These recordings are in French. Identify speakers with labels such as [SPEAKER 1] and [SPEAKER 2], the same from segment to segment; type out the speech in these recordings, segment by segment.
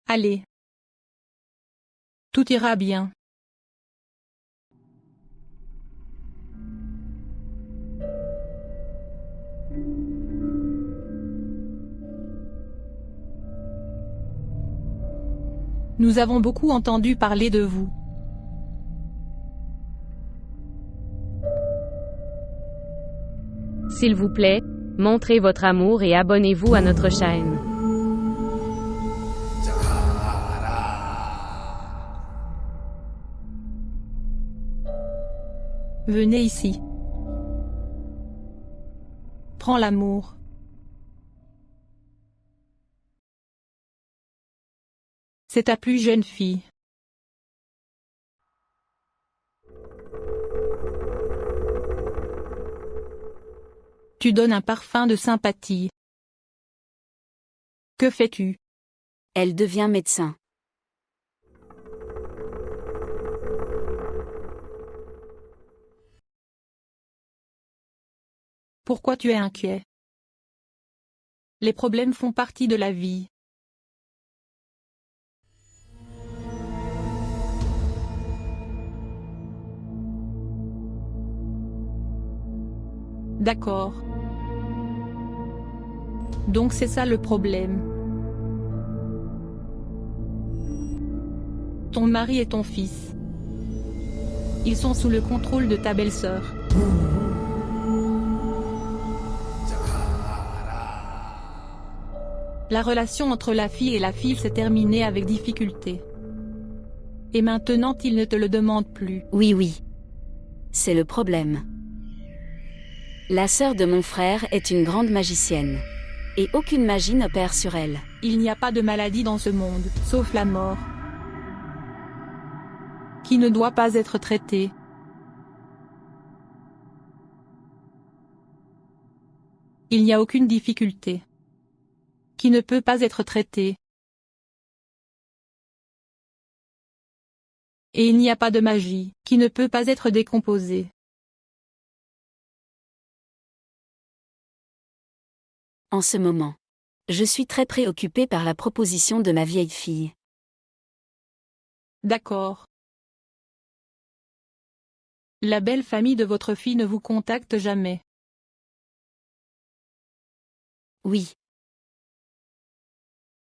[SPEAKER 1] Allez. Tout ira bien. Nous avons beaucoup entendu parler de vous.
[SPEAKER 2] S'il vous plaît, montrez votre amour et abonnez-vous à notre chaîne.
[SPEAKER 1] Venez ici. Prends l'amour. C'est ta plus jeune fille. Tu donnes un parfum de sympathie. Que fais-tu?
[SPEAKER 3] Elle devient médecin.
[SPEAKER 1] Pourquoi tu es inquiet? Les problèmes font partie de la vie. D'accord. Donc c'est ça le problème. Ton mari et ton fils. Ils sont sous le contrôle de ta belle-sœur. La relation entre la fille et la fille s'est terminée avec difficulté. Et maintenant il ne te le demande plus.
[SPEAKER 3] Oui. C'est le problème. La sœur de mon frère est une grande magicienne. Et aucune magie n'opère sur elle.
[SPEAKER 1] Il n'y a pas de maladie dans ce monde, sauf la mort, qui ne doit pas être traitée. Il n'y a aucune difficulté qui ne peut pas être traitée. Et il n'y a pas de magie qui ne peut pas être décomposée.
[SPEAKER 3] En ce moment, je suis très préoccupée par la proposition de ma vieille fille.
[SPEAKER 1] D'accord. La belle famille de votre fille ne vous contacte jamais.
[SPEAKER 3] Oui.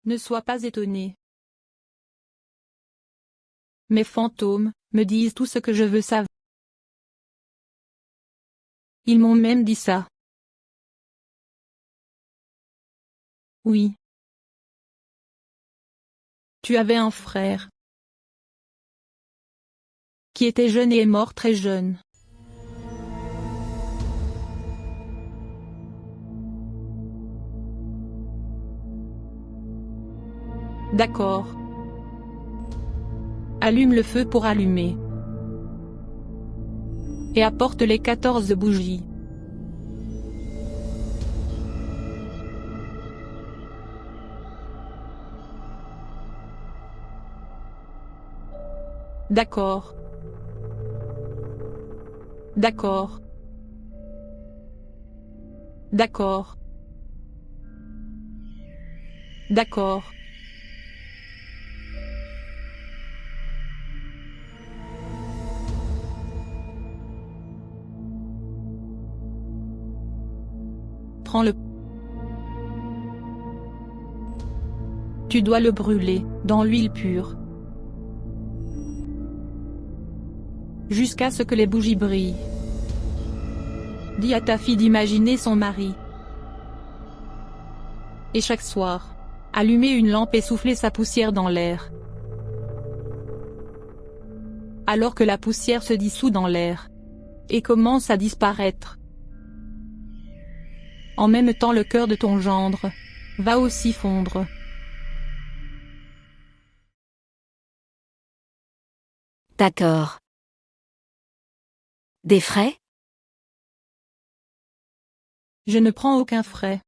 [SPEAKER 1] Ne sois pas étonné. Mes fantômes me disent tout ce que je veux savoir. Ils m'ont même dit ça. Oui. Tu avais un frère qui était jeune et est mort très jeune. D'accord. Allume le feu pour allumer. Et apporte les 14 bougies. D'accord. D'accord. D'accord. D'accord. Prends-le. Tu dois le brûler, dans l'huile pure. Jusqu'à ce que les bougies brillent. Dis à ta fille d'imaginer son mari. Et chaque soir, allumer une lampe et souffler sa poussière dans l'air. Alors que la poussière se dissout dans l'air. Et commence à disparaître. En même temps le cœur de ton gendre va aussi fondre.
[SPEAKER 3] D'accord. Des frais?
[SPEAKER 1] Je ne prends aucun frais.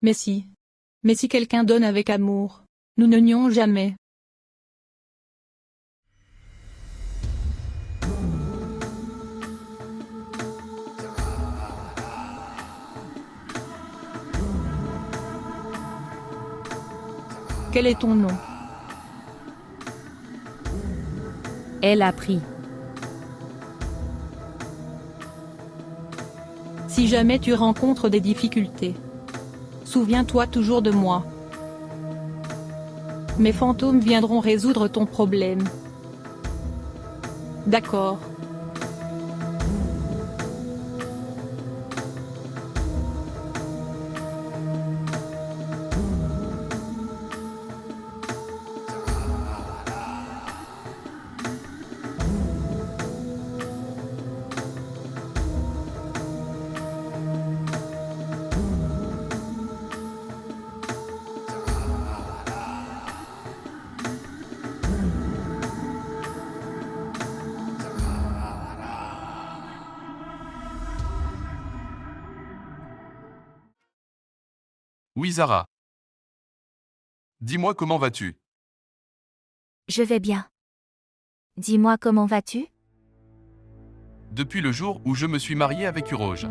[SPEAKER 1] Mais si quelqu'un donne avec amour, nous ne nions jamais. Quel est ton nom?
[SPEAKER 2] Elle a pris.
[SPEAKER 1] Si jamais tu rencontres des difficultés, souviens-toi toujours de moi. Mes fantômes viendront résoudre ton problème. D'accord.
[SPEAKER 4] Oui Zara. Dis-moi comment vas-tu?
[SPEAKER 5] Je vais bien. Dis-moi comment vas-tu?
[SPEAKER 4] Depuis le jour où je me suis marié avec Uroge.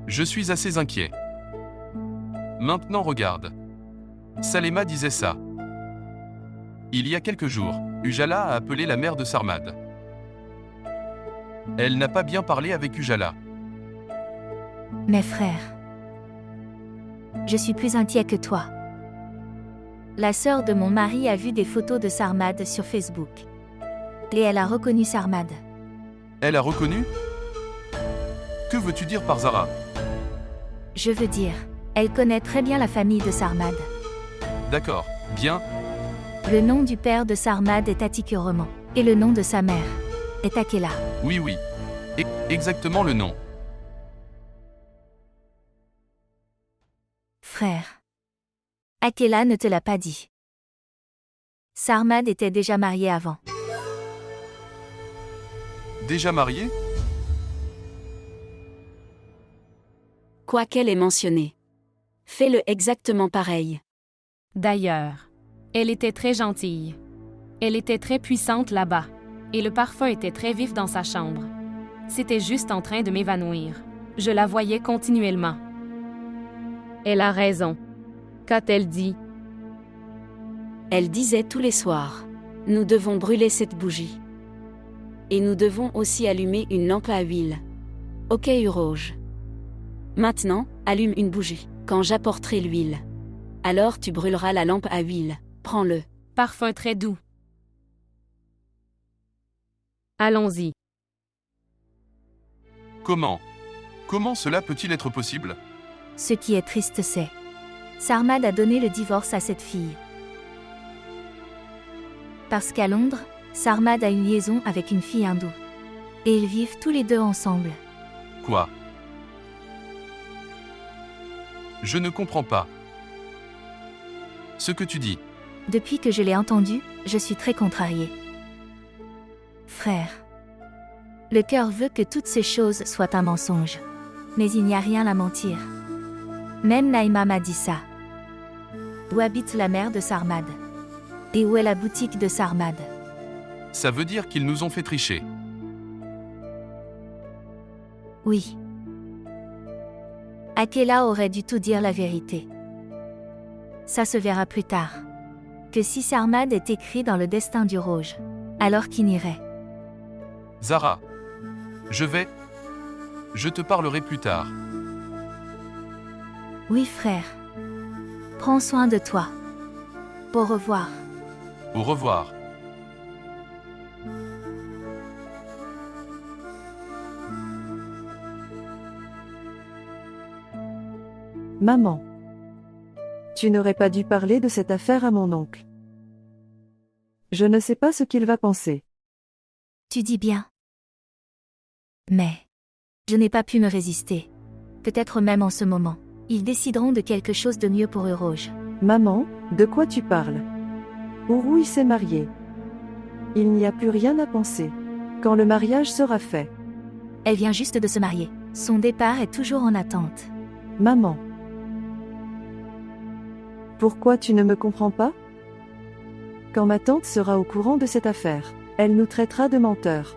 [SPEAKER 4] Je suis assez inquiet. Maintenant regarde. Salema disait ça. Il y a quelques jours, Ujala a appelé la mère de Sarmad. Elle n'a pas bien parlé avec Ujala.
[SPEAKER 5] Mes frères. Je suis plus inquiet que toi. La sœur de mon mari a vu des photos de Sarmad sur Facebook. Et elle a reconnu Sarmad.
[SPEAKER 4] Elle a reconnu? Que veux-tu dire par Zara?
[SPEAKER 5] Je veux dire, elle connaît très bien la famille de Sarmad.
[SPEAKER 4] D'accord, bien.
[SPEAKER 5] Le nom du père de Sarmad est Atikuroman. Et le nom de sa mère est Akela.
[SPEAKER 4] Oui. Exactement le nom.
[SPEAKER 5] Frère. Akela ne te l'a pas dit. Sarmad était déjà marié avant.
[SPEAKER 4] Déjà marié?
[SPEAKER 3] Quoi qu'elle ait mentionné. Fais-le exactement pareil.
[SPEAKER 2] D'ailleurs, elle était très gentille. Elle était très puissante là-bas. Et le parfum était très vif dans sa chambre. C'était juste en train de m'évanouir. Je la voyais continuellement. Elle a raison. Qu'a-t-elle dit?
[SPEAKER 3] Elle disait tous les soirs. Nous devons brûler cette bougie. Et nous devons aussi allumer une lampe à huile. Ok Uroge. Maintenant, allume une bougie. Quand j'apporterai l'huile. Alors tu brûleras la lampe à huile. Prends-le.
[SPEAKER 2] Parfum très doux. Allons-y.
[SPEAKER 4] Comment? Comment cela peut-il être possible?
[SPEAKER 5] Ce qui est triste c'est. Sarmad a donné le divorce à cette fille. Parce qu'à Londres, Sarmad a une liaison avec une fille hindoue. Et ils vivent tous les deux ensemble.
[SPEAKER 4] Quoi? Je ne comprends pas. Ce que tu dis.
[SPEAKER 5] Depuis que je l'ai entendu, je suis très contrariée. Frère. Le cœur veut que toutes ces choses soient un mensonge. Mais il n'y a rien à mentir. Même Naïma m'a dit ça. Où habite la mère de Sarmad? Et où est la boutique de Sarmad?
[SPEAKER 4] Ça veut dire qu'ils nous ont fait tricher.
[SPEAKER 5] Oui. Akela aurait dû tout dire la vérité. Ça se verra plus tard. Que si Sarmad est écrit dans le destin du Rouge, alors qu'il irait.
[SPEAKER 4] Zara. Je te parlerai plus tard.
[SPEAKER 5] Oui frère. Prends soin de toi. Au revoir.
[SPEAKER 4] Au revoir.
[SPEAKER 6] Maman. Tu n'aurais pas dû parler de cette affaire à mon oncle. Je ne sais pas ce qu'il va penser.
[SPEAKER 5] Tu dis bien. Mais je n'ai pas pu me résister. Peut-être même en ce moment, ils décideront de quelque chose de mieux pour Uroge.
[SPEAKER 6] Maman, de quoi tu parles? Ourouille s'est marié. Il n'y a plus rien à penser. Quand le mariage sera fait.
[SPEAKER 5] Elle vient juste de se marier. Son départ est toujours en attente.
[SPEAKER 6] Maman. Pourquoi tu ne me comprends pas? Quand ma tante sera au courant de cette affaire, elle nous traitera de menteurs.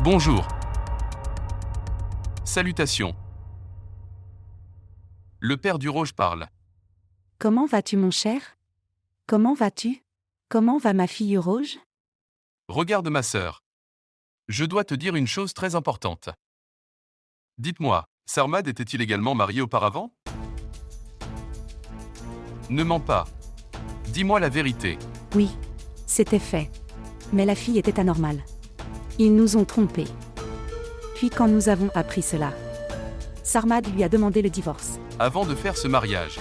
[SPEAKER 4] Bonjour. Salutations. Le père Duroge parle.
[SPEAKER 7] Comment vas-tu, mon cher? Comment vas-tu? Comment va ma fille Rouge?
[SPEAKER 4] Regarde ma sœur. Je dois te dire une chose très importante. Dites-moi, Sarmad était-il également marié auparavant? Ne mens pas. Dis-moi la vérité.
[SPEAKER 7] Oui, c'était fait. Mais la fille était anormale. Ils nous ont trompés. Puis quand nous avons appris cela, Sarmad lui a demandé le divorce.
[SPEAKER 4] Avant de faire ce mariage,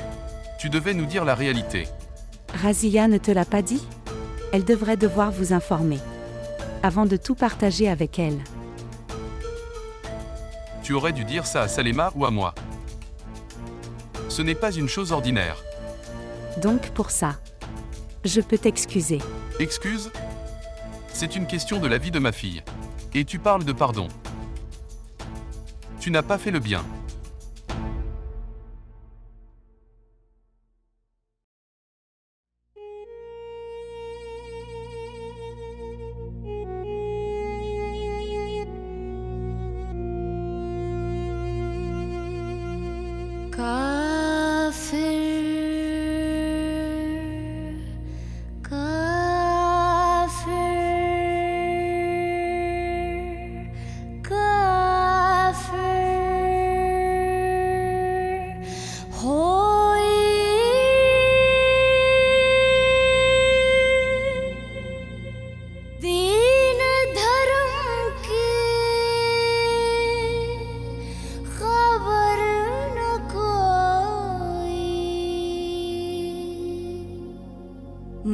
[SPEAKER 4] tu devais nous dire la réalité.
[SPEAKER 7] Razia ne te l'a pas dit? Elle devrait devoir vous informer. Avant de tout partager avec elle.
[SPEAKER 4] Tu aurais dû dire ça à Salema ou à moi. Ce n'est pas une chose ordinaire.
[SPEAKER 7] Donc pour ça, je peux t'excuser.
[SPEAKER 4] Excuse? C'est une question de la vie de ma fille. Et tu parles de pardon. Tu n'as pas fait le bien.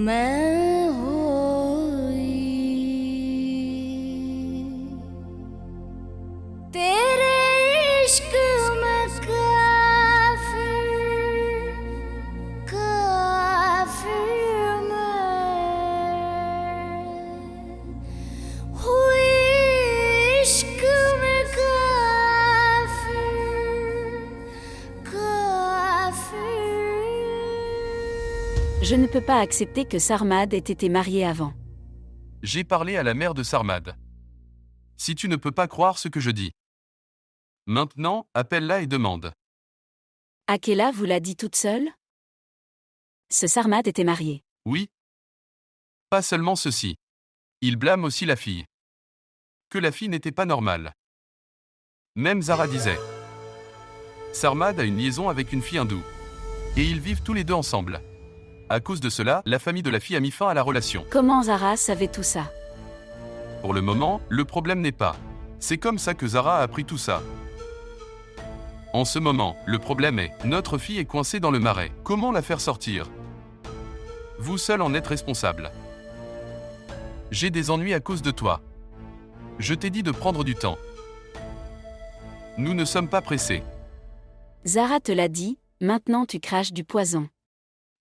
[SPEAKER 8] मैं होई तेरे इश्क में काफिर मैं हुई इश्क में काफिर
[SPEAKER 3] Je ne peux pas accepter que Sarmad ait été marié avant.
[SPEAKER 4] J'ai parlé à la mère de Sarmad. Si tu ne peux pas croire ce que je dis. Maintenant, appelle-la et demande.
[SPEAKER 3] Akela vous l'a dit toute seule? Ce Sarmad était marié.
[SPEAKER 4] Oui. Pas seulement ceci. Il blâme aussi la fille. Que la fille n'était pas normale. Même Zara disait. Sarmad a une liaison avec une fille hindoue. Et ils vivent tous les deux ensemble. À cause de cela, la famille de la fille a mis fin à la relation.
[SPEAKER 3] Comment Zara savait tout ça?
[SPEAKER 4] Pour le moment, le problème n'est pas. C'est comme ça que Zara a appris tout ça. En ce moment, le problème est, notre fille est coincée dans le marais. Comment la faire sortir? Vous seul en êtes responsable. J'ai des ennuis à cause de toi. Je t'ai dit de prendre du temps. Nous ne sommes pas pressés.
[SPEAKER 3] Zara te l'a dit, maintenant tu craches du poison.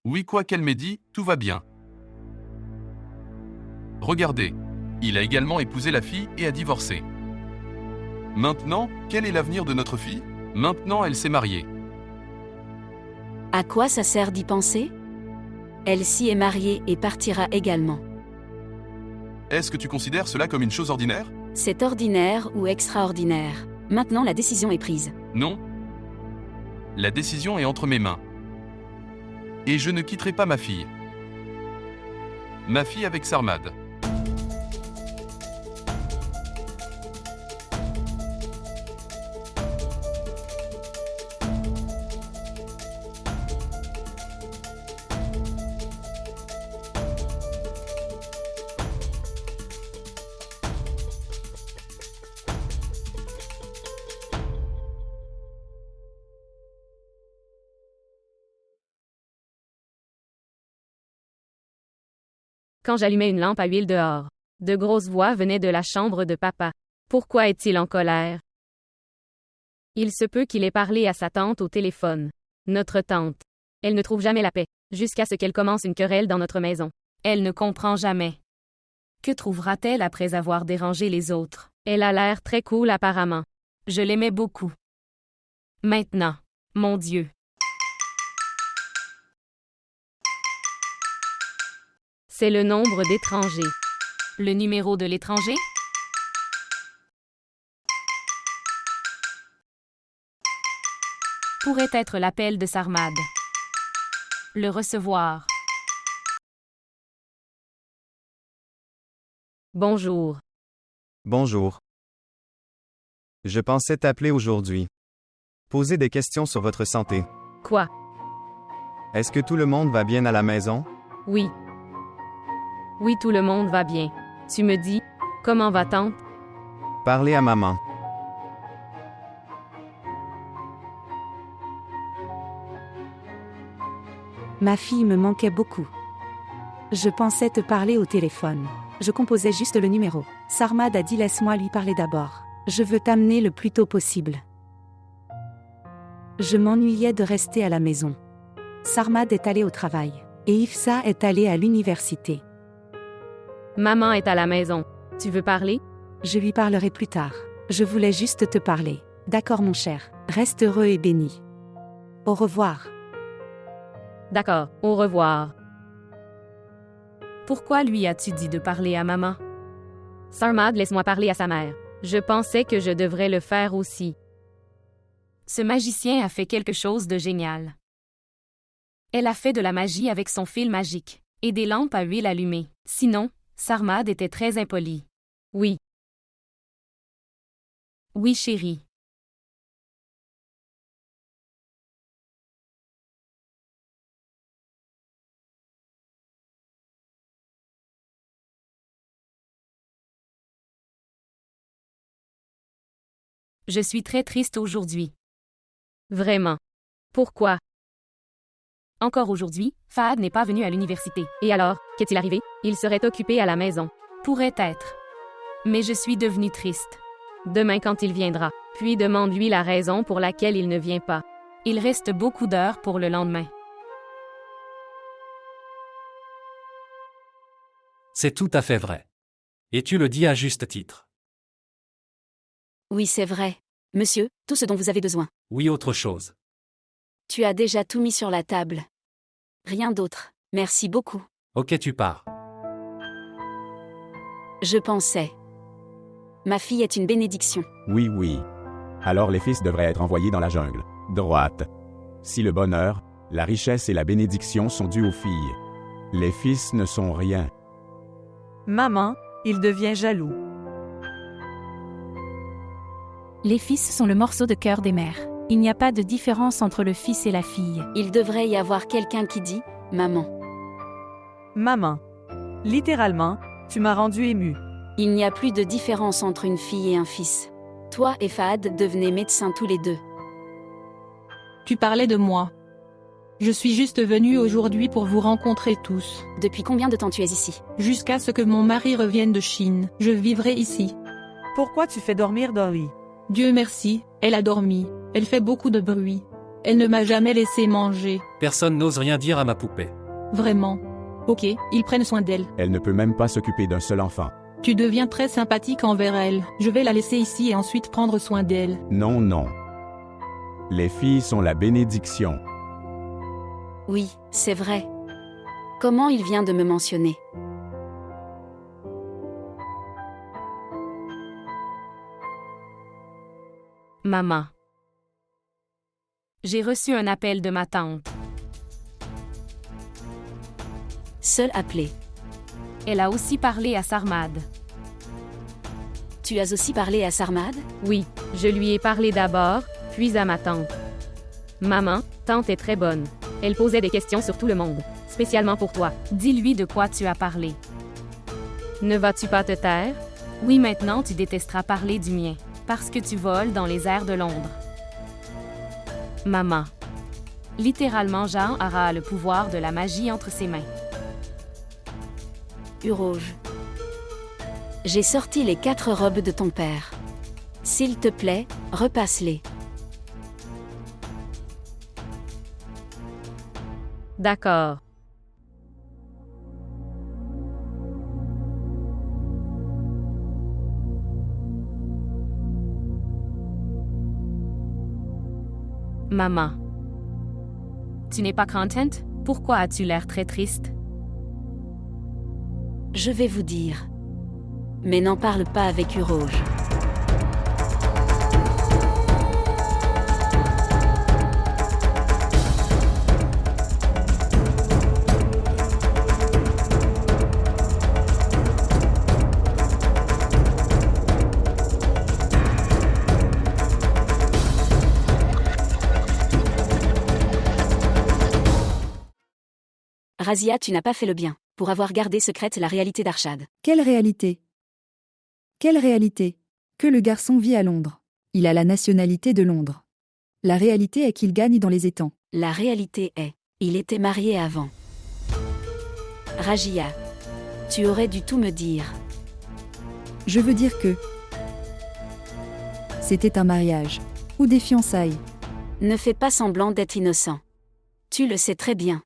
[SPEAKER 4] Oui, quoi qu'elle m'ait dit, tout va bien. Regardez, il a également épousé la fille et a divorcé. Maintenant, quel est l'avenir de notre fille? Maintenant, elle s'est mariée.
[SPEAKER 3] À quoi ça sert d'y penser? Elle s'y est mariée et partira également.
[SPEAKER 4] Est-ce que tu considères cela comme une chose ordinaire?
[SPEAKER 3] C'est ordinaire ou extraordinaire. Maintenant la décision est prise.
[SPEAKER 4] Non. La décision est entre mes mains. Et je ne quitterai pas ma fille. Ma fille avec Sarmad.
[SPEAKER 2] Quand j'allumais une lampe à huile dehors, de grosses voix venaient de la chambre de papa. Pourquoi est-il en colère? Il se peut qu'il ait parlé à sa tante au téléphone. Notre tante. Elle ne trouve jamais la paix, jusqu'à ce qu'elle commence une querelle dans notre maison. Elle ne comprend jamais. Que trouvera-t-elle après avoir dérangé les autres? Elle a l'air très cool apparemment. Je l'aimais beaucoup. Maintenant, mon Dieu. C'est le nombre d'étrangers. Le numéro de l'étranger? Pourrait être l'appel de Sarmad. Le recevoir. Bonjour.
[SPEAKER 9] Bonjour. Je pensais t'appeler aujourd'hui. Poser des questions sur votre santé.
[SPEAKER 2] Quoi?
[SPEAKER 9] Est-ce que tout le monde va bien à la maison?
[SPEAKER 2] Oui. Oui, tout le monde va bien. Tu me dis, comment va tante?
[SPEAKER 9] Parlez à maman.
[SPEAKER 7] Ma fille me manquait beaucoup. Je pensais te parler au téléphone. Je composais juste le numéro. Sarmad a dit laisse-moi lui parler d'abord. Je veux t'amener le plus tôt possible. Je m'ennuyais de rester à la maison. Sarmad est allé au travail. Et Ifsa est allée à l'université.
[SPEAKER 2] Maman est à la maison. Tu veux parler?
[SPEAKER 7] Je lui parlerai plus tard. Je voulais juste te parler. D'accord mon cher. Reste heureux et béni. Au revoir.
[SPEAKER 2] D'accord, au revoir. Pourquoi lui as-tu dit de parler à maman? Sarmad, laisse-moi parler à sa mère. Je pensais que je devrais le faire aussi. Ce magicien a fait quelque chose de génial. Elle a fait de la magie avec son fil magique et des lampes à huile allumées. Sinon, Sarmad était très impoli. Oui. Oui, chérie. Je suis très triste aujourd'hui. Vraiment. Pourquoi? Encore aujourd'hui, Fahad n'est pas venu à l'université. Et alors, qu'est-il arrivé? Il serait occupé à la maison. Pourrait être. Mais je suis devenue triste. Demain quand il viendra, puis demande-lui la raison pour laquelle il ne vient pas. Il reste beaucoup d'heures pour le lendemain.
[SPEAKER 10] C'est tout à fait vrai. Et tu le dis à juste titre.
[SPEAKER 3] Oui, c'est vrai. Monsieur, tout ce dont vous avez besoin.
[SPEAKER 10] Oui, autre chose.
[SPEAKER 3] Tu as déjà tout mis sur la table. Rien d'autre. Merci beaucoup.
[SPEAKER 10] Ok, tu pars.
[SPEAKER 3] Je pensais. Ma fille est une bénédiction.
[SPEAKER 11] Oui, oui. Alors les fils devraient être envoyés dans la jungle. Droite. Si le bonheur, la richesse et la bénédiction sont dus aux filles, les fils ne sont rien.
[SPEAKER 12] Maman, il devient jaloux.
[SPEAKER 5] Les fils sont le morceau de cœur des mères. Il n'y a pas de différence entre le fils et la fille.
[SPEAKER 3] Il devrait y avoir quelqu'un qui dit « Maman ».
[SPEAKER 12] Maman. Littéralement, tu m'as rendu émue.
[SPEAKER 3] Il n'y a plus de différence entre une fille et un fils. Toi et Fahad devenez médecins tous les deux.
[SPEAKER 1] Tu parlais de moi. Je suis juste venue aujourd'hui pour vous rencontrer tous.
[SPEAKER 3] Depuis combien de temps tu es ici?
[SPEAKER 1] Jusqu'à ce que mon mari revienne de Chine. Je vivrai ici.
[SPEAKER 12] Pourquoi tu fais dormir Dory?
[SPEAKER 1] Dieu merci, elle a dormi. Elle fait beaucoup de bruit. Elle ne m'a jamais laissé manger.
[SPEAKER 10] Personne n'ose rien dire à ma poupée.
[SPEAKER 1] Vraiment. Ok, ils prennent soin d'elle.
[SPEAKER 11] Elle ne peut même pas s'occuper d'un seul enfant.
[SPEAKER 1] Tu deviens très sympathique envers elle. Je vais la laisser ici et ensuite prendre soin d'elle.
[SPEAKER 11] Non, non. Les filles sont la bénédiction.
[SPEAKER 3] Oui, c'est vrai. Comment il vient de me mentionner?
[SPEAKER 2] Maman. J'ai reçu un appel de ma tante.
[SPEAKER 3] Seul appelé.
[SPEAKER 2] Elle a aussi parlé à Sarmad.
[SPEAKER 3] Tu as aussi parlé à Sarmad?
[SPEAKER 2] Oui, je lui ai parlé d'abord, puis à ma tante. Maman, tante est très bonne. Elle posait des questions sur tout le monde, spécialement pour toi. Dis-lui de quoi tu as parlé. Ne vas-tu pas te taire? Oui, maintenant tu détesteras parler du mien, parce que tu voles dans les airs de Londres. Maman. Littéralement, Jean aura le pouvoir de la magie entre ses mains.
[SPEAKER 3] Urouge. J'ai sorti les 4 robes de ton père. S'il te plaît, repasse-les.
[SPEAKER 2] D'accord. Maman. Tu n'es pas contente? Pourquoi as-tu l'air très triste?
[SPEAKER 3] Je vais vous dire. Mais n'en parle pas avec Uroge. Razia, tu n'as pas fait le bien, pour avoir gardé secrète la réalité d'Arshad.
[SPEAKER 13] Quelle réalité? Quelle réalité? Que le garçon vit à Londres. Il a la nationalité de Londres. La réalité est qu'il gagne dans les étangs.
[SPEAKER 3] La réalité est, il était marié avant. Razia, tu aurais dû tout me dire.
[SPEAKER 13] Je veux dire que... c'était un mariage. Ou des fiançailles.
[SPEAKER 3] Ne fais pas semblant d'être innocent. Tu le sais très bien.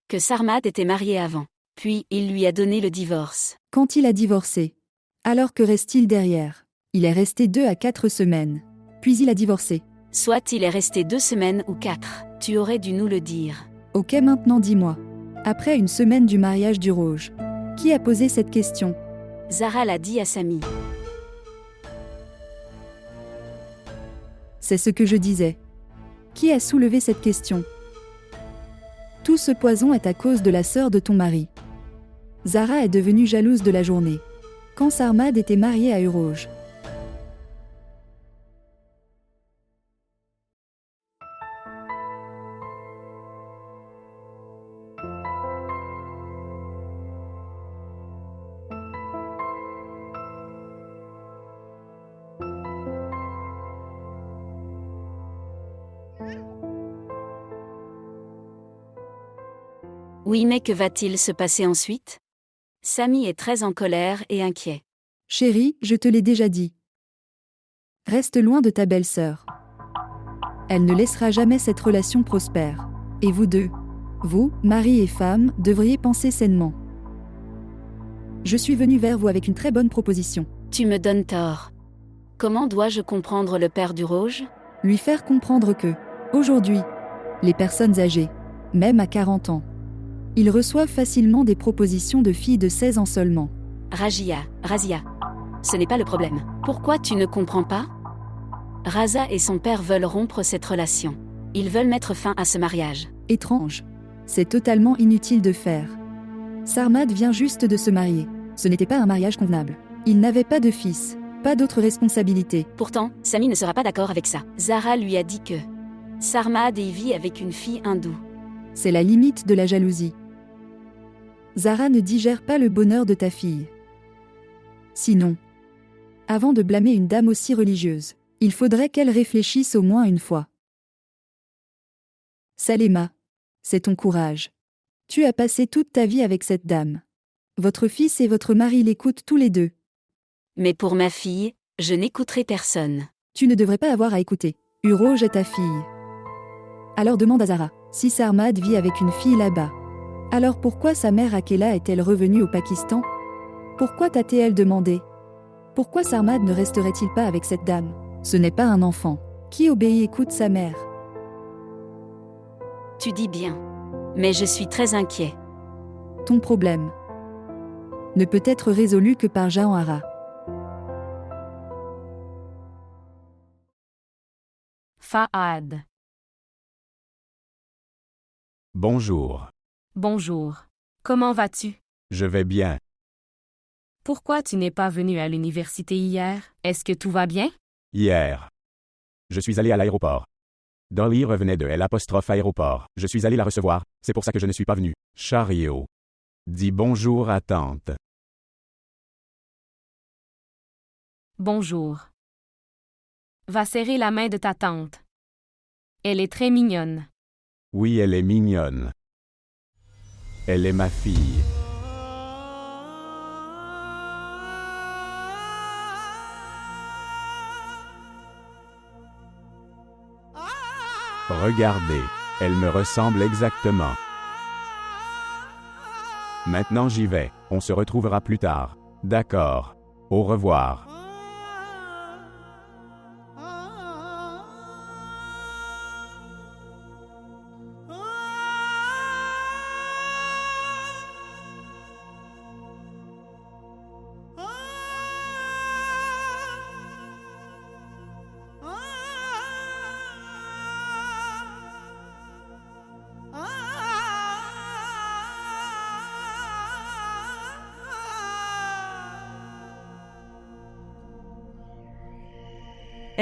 [SPEAKER 3] Que Sarmad était marié avant. Puis, il lui a donné le divorce.
[SPEAKER 13] Quand il a divorcé. Alors que reste-t-il derrière? Il est resté 2 à 4 semaines. Puis il a divorcé.
[SPEAKER 3] Soit il est resté 2 semaines ou 4. Tu aurais dû nous le dire.
[SPEAKER 13] Ok, maintenant dis-moi. Après une semaine du mariage d'Uroge, qui a posé cette question?
[SPEAKER 3] Zara l'a dit à Sami.
[SPEAKER 13] C'est ce que je disais. Qui a soulevé cette question? Tout ce poison est à cause de la sœur de ton mari. Zara est devenue jalouse de la journée. Quand Sarmad était marié à Uroge.
[SPEAKER 3] Oui, mais que va-t-il se passer ensuite? Sami est très en colère et inquiet.
[SPEAKER 13] Chérie, je te l'ai déjà dit. Reste loin de ta belle-sœur. Elle ne laissera jamais cette relation prospère. Et vous deux, vous, mari et femme, devriez penser sainement. Je suis venue vers vous avec une très bonne proposition.
[SPEAKER 3] Tu me donnes tort. Comment dois-je comprendre le père d'Uroge?
[SPEAKER 13] Lui faire comprendre que, aujourd'hui, les personnes âgées, même à 40 ans, ils reçoivent facilement des propositions de filles de 16 ans seulement.
[SPEAKER 3] Razia, ce n'est pas le problème. Pourquoi tu ne comprends pas? Raza et son père veulent rompre cette relation. Ils veulent mettre fin à ce mariage.
[SPEAKER 13] Étrange. C'est totalement inutile de faire. Sarmad vient juste de se marier. Ce n'était pas un mariage convenable. Il n'avait pas de fils, pas d'autres responsabilités.
[SPEAKER 3] Pourtant, Sami ne sera pas d'accord avec ça. Zara lui a dit que Sarmad y vit avec une fille hindoue.
[SPEAKER 13] C'est la limite de la jalousie. Zara ne digère pas le bonheur de ta fille. Sinon, avant de blâmer une dame aussi religieuse, il faudrait qu'elle réfléchisse au moins une fois. Salema, c'est ton courage. Tu as passé toute ta vie avec cette dame. Votre fils et votre mari l'écoutent tous les deux.
[SPEAKER 3] Mais pour ma fille, je n'écouterai personne.
[SPEAKER 13] Tu ne devrais pas avoir à écouter. Uroge est ta fille. Alors demande à Zara, si Sarmad vit avec une fille là-bas. Alors pourquoi sa mère Akela est-elle revenue au Pakistan? Pourquoi t'a-t-elle demandé? Pourquoi Sarmad ne resterait-il pas avec cette dame? Ce n'est pas un enfant. Qui obéit écoute sa mère.
[SPEAKER 3] Tu dis bien. Mais je suis très inquiet.
[SPEAKER 13] Ton problème ne peut être résolu que par Jahara.
[SPEAKER 2] Fahad.
[SPEAKER 11] Bonjour.
[SPEAKER 2] Bonjour. Comment vas-tu?
[SPEAKER 11] Je vais bien.
[SPEAKER 2] Pourquoi tu n'es pas venu à l'université hier? Est-ce que tout va bien?
[SPEAKER 11] Hier, je suis allé à l'aéroport. Dolly revenait de L''aéroport. Je suis allé la recevoir, c'est pour ça que je ne suis pas venu. Chariot. Dis bonjour à tante.
[SPEAKER 2] Bonjour. Va serrer la main de ta tante. Elle est très mignonne.
[SPEAKER 11] Oui, elle est mignonne. Elle est ma fille. Regardez, elle me ressemble exactement. Maintenant j'y vais, on se retrouvera plus tard. D'accord. Au revoir.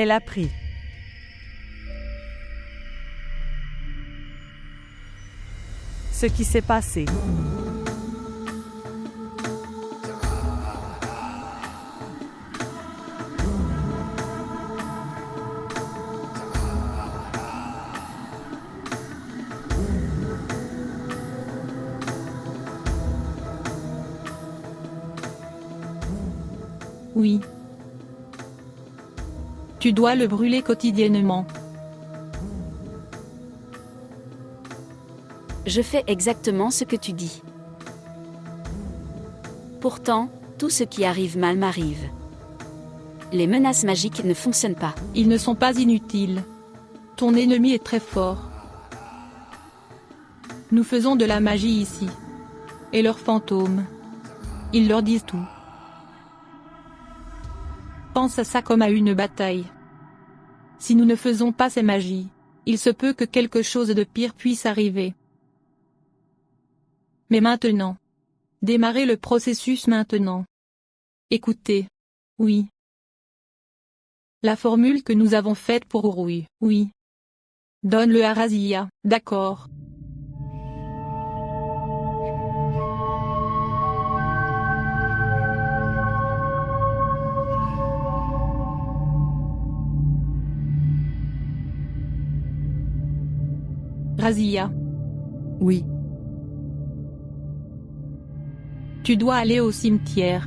[SPEAKER 12] Elle a pris. Ce qui s'est passé.
[SPEAKER 1] Oui. Tu dois le brûler quotidiennement.
[SPEAKER 3] Je fais exactement ce que tu dis. Pourtant, tout ce qui arrive mal m'arrive. Les menaces magiques ne fonctionnent pas.
[SPEAKER 1] Ils ne sont pas inutiles. Ton ennemi est très fort. Nous faisons de la magie ici. Et leurs fantômes. Ils leur disent tout. Pense à ça comme à une bataille. Si nous ne faisons pas ces magies, il se peut que quelque chose de pire puisse arriver. Mais maintenant. Démarrez le processus maintenant. Écoutez. Oui. La formule que nous avons faite pour Uruy, oui. Donne-le à Razia, d'accord. Razia.
[SPEAKER 13] Oui.
[SPEAKER 1] Tu dois aller au cimetière.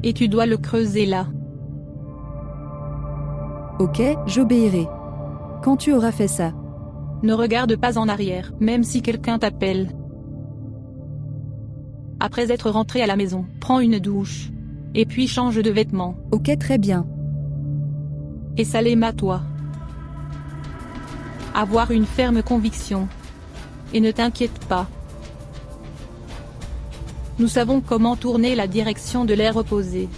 [SPEAKER 1] Et tu dois le creuser là.
[SPEAKER 13] Ok, j'obéirai. Quand tu auras fait ça.
[SPEAKER 1] Ne regarde pas en arrière, même si quelqu'un t'appelle. Après être rentré à la maison, prends une douche. Et puis change de vêtements.
[SPEAKER 13] Ok, très bien.
[SPEAKER 1] Et Salema, toi. Avoir une ferme conviction. Et ne t'inquiète pas. Nous savons comment tourner la direction de l'air opposé.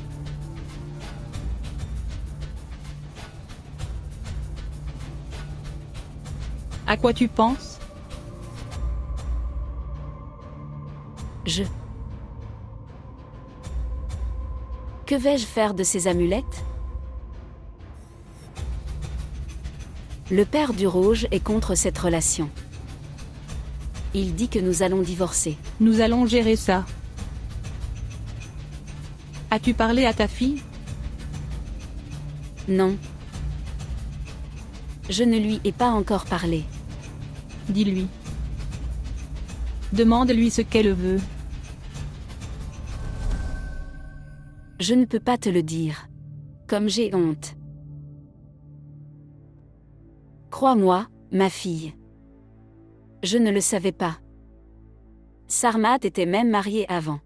[SPEAKER 1] À quoi tu penses?
[SPEAKER 3] Que vais-je faire de ces amulettes? Le père du Rouge est contre cette relation. Il dit que nous allons divorcer.
[SPEAKER 1] Nous allons gérer ça. As-tu parlé à ta fille?
[SPEAKER 3] Non. Je ne lui ai pas encore parlé.
[SPEAKER 1] Dis-lui. Demande-lui ce qu'elle veut.
[SPEAKER 3] Je ne peux pas te le dire. Comme j'ai honte. Crois-moi, ma fille. Je ne le savais pas. Sarmad était même marié avant.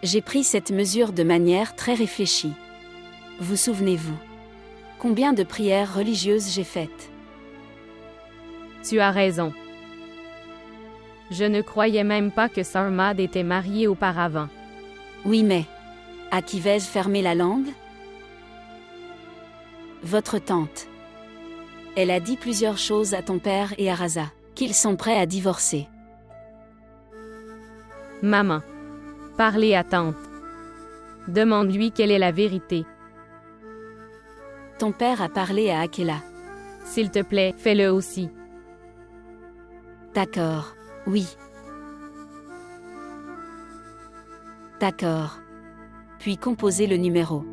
[SPEAKER 3] J'ai pris cette mesure de manière très réfléchie. Vous souvenez-vous? Combien de prières religieuses j'ai faites?
[SPEAKER 2] Tu as raison. Je ne croyais même pas que Sarmad était marié auparavant.
[SPEAKER 3] Oui, mais à qui vais-je fermer la langue? Votre tante. Elle a dit plusieurs choses à ton père et à Raza, qu'ils sont prêts à divorcer.
[SPEAKER 2] Maman. Parlez à tante. Demande-lui quelle est la vérité.
[SPEAKER 3] Ton père a parlé à Akela.
[SPEAKER 2] S'il te plaît, fais-le aussi.
[SPEAKER 3] D'accord. Oui. D'accord. Puis composez le numéro.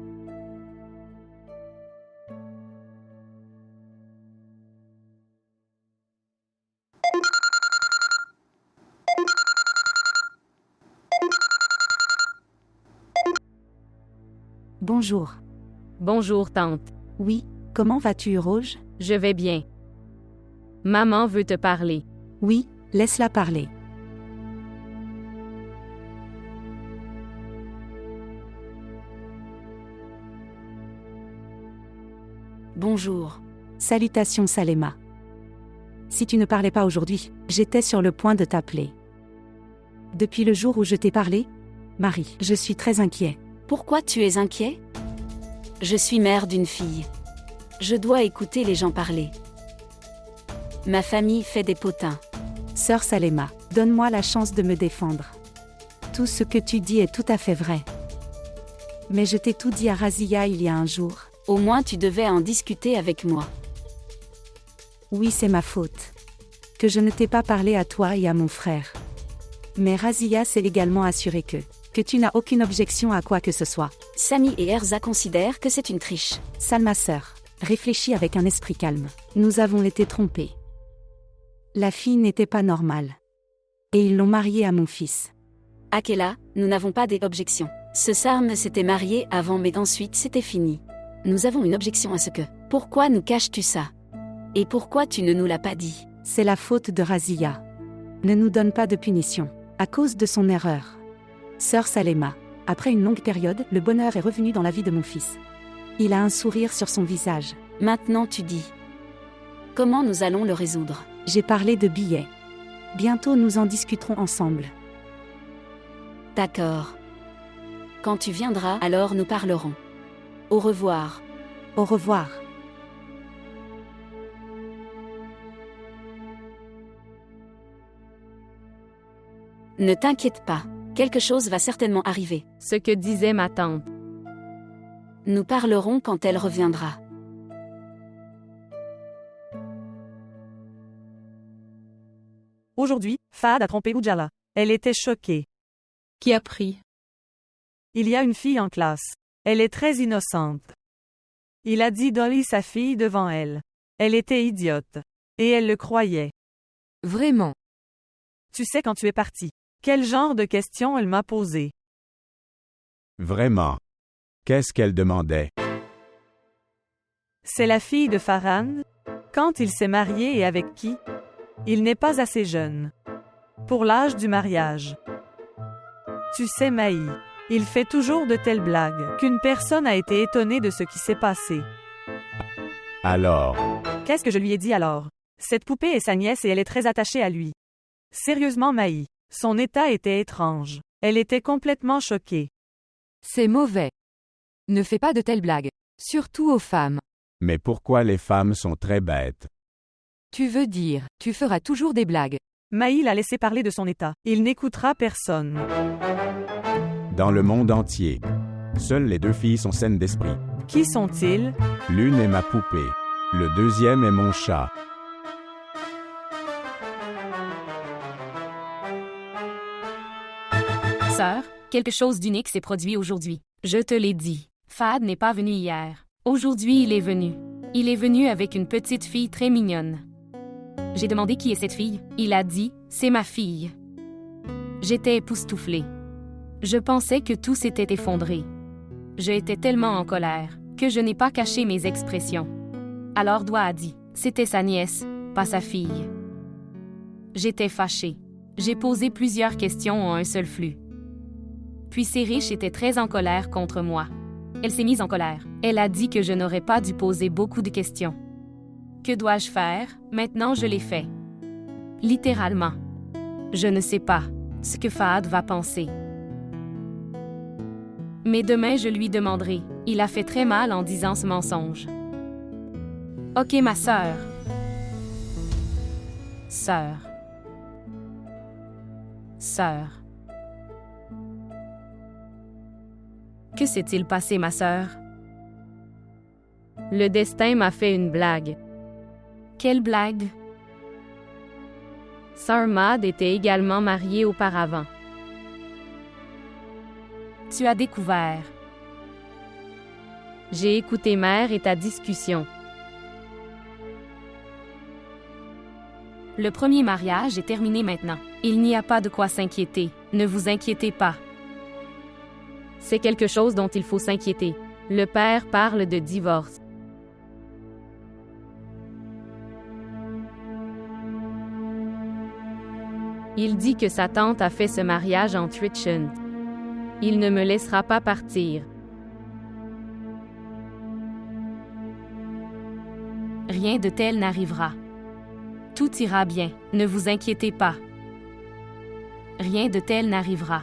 [SPEAKER 7] Bonjour.
[SPEAKER 2] Bonjour tante.
[SPEAKER 7] Oui, comment vas-tu, Rouge?
[SPEAKER 2] Je vais bien. Maman veut te parler.
[SPEAKER 7] Oui, laisse-la parler.
[SPEAKER 3] Bonjour.
[SPEAKER 7] Salutations, Salema. Si tu ne parlais pas aujourd'hui, j'étais sur le point de t'appeler. Depuis le jour où je t'ai parlé, Marie, je suis très inquiet.
[SPEAKER 3] Pourquoi tu es inquiet? Je suis mère d'une fille. Je dois écouter les gens parler. Ma famille fait des potins.
[SPEAKER 7] Sœur Salema, donne-moi la chance de me défendre. Tout ce que tu dis est tout à fait vrai. Mais je t'ai tout dit à Razia il y a un jour.
[SPEAKER 3] Au moins tu devais en discuter avec moi.
[SPEAKER 7] Oui, c'est ma faute. Que je ne t'ai pas parlé à toi et à mon frère. Mais Razia s'est également assuré que tu n'as aucune objection à quoi que ce soit.
[SPEAKER 3] Sami et Erza considèrent que c'est une triche.
[SPEAKER 7] Salma sœur, réfléchis avec un esprit calme. Nous avons été trompés. La fille n'était pas normale. Et ils l'ont mariée à mon fils.
[SPEAKER 3] Akela, nous n'avons pas d'objection. Ce Sarm s'était marié avant mais ensuite c'était fini. Nous avons une objection à ce que. Pourquoi nous caches-tu ça? Et pourquoi tu ne nous l'as pas dit?
[SPEAKER 7] C'est la faute de Razia. Ne nous donne pas de punition. À cause de son erreur. Sœur Salema, après une longue période, le bonheur est revenu dans la vie de mon fils. Il a un sourire sur son visage.
[SPEAKER 3] Maintenant tu dis. Comment nous allons le résoudre?
[SPEAKER 7] J'ai parlé de billets. Bientôt nous en discuterons ensemble.
[SPEAKER 3] D'accord. Quand tu viendras, alors nous parlerons. Au revoir.
[SPEAKER 7] Au revoir.
[SPEAKER 3] Ne t'inquiète pas. Quelque chose va certainement arriver.
[SPEAKER 2] Ce que disait ma tante.
[SPEAKER 3] Nous parlerons quand elle reviendra.
[SPEAKER 12] Aujourd'hui, Fahad a trompé Ujala. Elle était choquée.
[SPEAKER 1] Qui a pris?
[SPEAKER 12] Il y a une fille en classe. Elle est très innocente. Il a dit Dolly sa fille devant elle. Elle était idiote. Et elle le croyait.
[SPEAKER 14] Vraiment.
[SPEAKER 12] Tu sais quand tu es parti. Quel genre de questions elle m'a posé?
[SPEAKER 11] Vraiment. Qu'est-ce qu'elle demandait?
[SPEAKER 12] C'est la fille de Farhan? Quand il s'est marié et avec qui? Il n'est pas assez jeune. Pour l'âge du mariage. Tu sais Maï, il fait toujours de telles blagues qu'une personne a été étonnée de ce qui s'est passé.
[SPEAKER 11] Alors?
[SPEAKER 12] Qu'est-ce que je lui ai dit alors? Cette poupée est sa nièce et elle est très attachée à lui. Sérieusement Maï, son état était étrange. Elle était complètement choquée.
[SPEAKER 14] C'est mauvais. Ne fais pas de telles blagues, surtout aux femmes.
[SPEAKER 11] Mais pourquoi les femmes sont très bêtes?
[SPEAKER 14] Tu veux dire, tu feras toujours des blagues.
[SPEAKER 12] Maï l'a laissé parler de son état. Il n'écoutera personne.
[SPEAKER 11] Dans le monde entier, seules les deux filles sont saines d'esprit.
[SPEAKER 12] Qui sont-ils?
[SPEAKER 11] L'une est ma poupée. Le deuxième est mon chat.
[SPEAKER 2] Sœur, quelque chose d'unique s'est produit aujourd'hui. Je te l'ai dit. Fahad n'est pas venu hier. Aujourd'hui, il est venu. Il est venu avec une petite fille très mignonne. J'ai demandé qui est cette fille. Il a dit, c'est ma fille. J'étais époustouflée. Je pensais que tout s'était effondré. J'étais tellement en colère que je n'ai pas caché mes expressions. Alors Doua a dit, c'était sa nièce, pas sa fille. J'étais fâchée. J'ai posé plusieurs questions en un seul flux. Puis Serish était très en colère contre moi. Elle s'est mise en colère. Elle a dit que je n'aurais pas dû poser beaucoup de questions. Que dois-je faire? Maintenant je l'ai fait. Littéralement. Je ne sais pas ce que Fahad va penser. Mais demain je lui demanderai. Il a fait très mal en disant ce mensonge. Ok ma sœur. Sœur. Sœur. Que s'est-il passé, ma sœur? Le destin m'a fait une blague. Quelle blague? Sarmad était également mariée auparavant. Tu as découvert. J'ai écouté mère et ta discussion. Le premier mariage est terminé maintenant. Il n'y a pas de quoi s'inquiéter. Ne vous inquiétez pas. C'est quelque chose dont il faut s'inquiéter. Le père parle de divorce. Il dit que sa tante a fait ce mariage en Trichon. Il ne me laissera pas partir. Rien de tel n'arrivera. Tout ira bien, ne vous inquiétez pas. Rien de tel n'arrivera.